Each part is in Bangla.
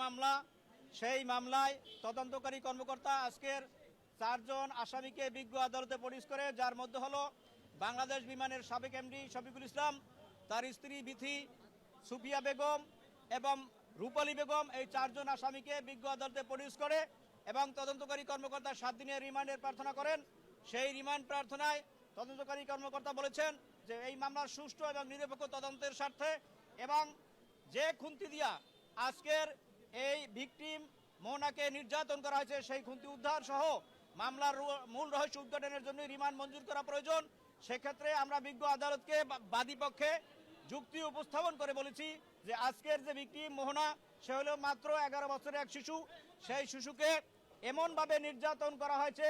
মামলা, সেই মামলায় তদন্তকারী কর্মকর্তা আজকের 4 জন আসামিকে বিজ্ঞ আদালতে পেশ করে, যার মধ্যে হলো বাংলাদেশ বিমানের সাবেক এমডি শফিকুল ইসলাম, তার স্ত্রী বিথি, সুফিয়া বেগম এবং রূপালী বেগম। এই 4 জন আসামিকে বিজ্ঞ আদালতে পেশ করে এবং তদন্তকারী কর্মকর্তা 7 দিনের রিমান্ডের প্রার্থনা করেন। সেই রিমান্ড প্রার্থনায় তদন্তকারী কর্মকর্তা বলেছেন যে এই মামলার সুষ্ঠু এবং নিরপেক্ষ তদন্তের স্বার্থে এবং যে খুন্তি দিয়া আজকের এই ভিকটিম মোহনাকে নির্যাতন করা হয়েছে সেই খুন্তি উদ্ধার সহ মামলার মূল রহস্য উদ্ঘাটনের জন্য রিমান্ড মঞ্জুর করা প্রয়োজন। সেক্ষেত্রে আমরা বিজ্ঞ আদালতকে বাদী পক্ষে যুক্তি উপস্থাপন করে বলেছি যে আজকের যে ভিকটিম মোহনা, সে হলো মাত্র 11 বছরের এক শিশু। সেই শিশুকে এমনভাবে নির্যাতন করা হয়েছে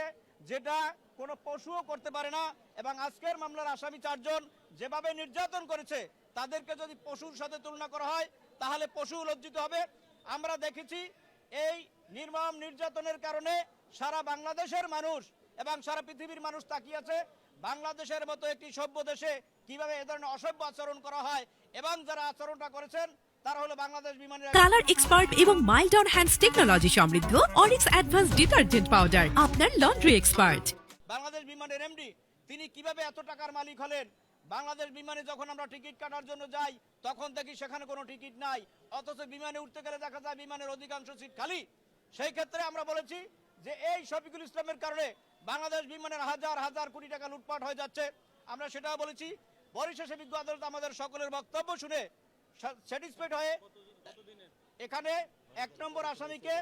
যেটা কোনো পশুও করতে পারে না, এবং আজকের মামলার আসামি 4 জন যেভাবে নির্যাতন করেছে তাদেরকে যদি পশুর সাথে তুলনা করা হয় তাহলে পশু লজ্জিত হবে। আমরা দেখেছি এই নির্মম নির্যাতনের কারণে সারা বাংলাদেশের মানুষ এবং সারা পৃথিবীর মানুষ তাকিয়ে আছে বাংলাদেশের মতো একটি সভ্য দেশে কিভাবে এ ধরনের অসভ্য আচরণ করা হয়, এবং যারা আচরণটা করেছেন তারা হলো বাংলাদেশ বিমানের কালার এক্সপার্ট এবং মাইল্ড অন হ্যান্ডস টেকনোলজি সমৃদ্ধ অরিক্স অ্যাডভান্স ডিটারজেন্ট পাউডার, আপনার লন্ড্রি এক্সপার্ট। বাংলাদেশ বিমানের এমডি তিনি কিভাবে এত টাকার মালিক হলেন? বাংলাদেশ বিমানে যখন আমরা টিকিট কাটার জন্য যাই তখন দেখি সেখানে কোনো টিকিট নাই, অথচ বিমানে উঠতে গেলে দেখা যায় বিমানের অধিকাংশ সিট খালি। সেই ক্ষেত্রে আমরা বলেছি যে এই শফিকুল ইসলামের কারণে বাংলাদেশ বিমানের হাজার হাজার কোটি টাকা লুটপাট হয়ে যাচ্ছে। আমরা সেটাও বলেছি। পরিশেষে বিজ্ঞ আদালত আমাদের সকলের বক্তব্য শুনে স্যাটিসফাইড হয়ে এখানে 1 নম্বর আসামিকে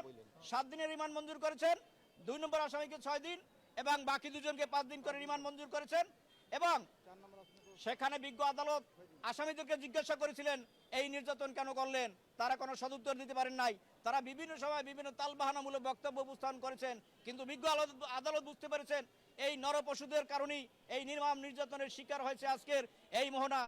7 দিনের রিমান্ড মঞ্জুর করেছেন, 2 নম্বর আসামিকে 6 দিন এবং বাকি 2 জনকে 5 দিন করে রিমান্ড মঞ্জুর করেছেন। এবং সেখানে বিজ্ঞ আদালত আসামিদেরকে জিজ্ঞাসা করেছিলেন এই নির্যাতন কেন করলেন, তারা কোনো সদুত্তর দিতে পারেন নাই। তারা বিভিন্ন সময় বিভিন্ন তালবাহানামূলক বক্তব্য উপস্থাপন করেছেন, কিন্তু বিজ্ঞ আদালত বুঝতে পেরেছেন এই নরপশুদের কারণেই এই নির্মম নির্যাতনের শিকার হয়েছে আজকের এই মোহনা।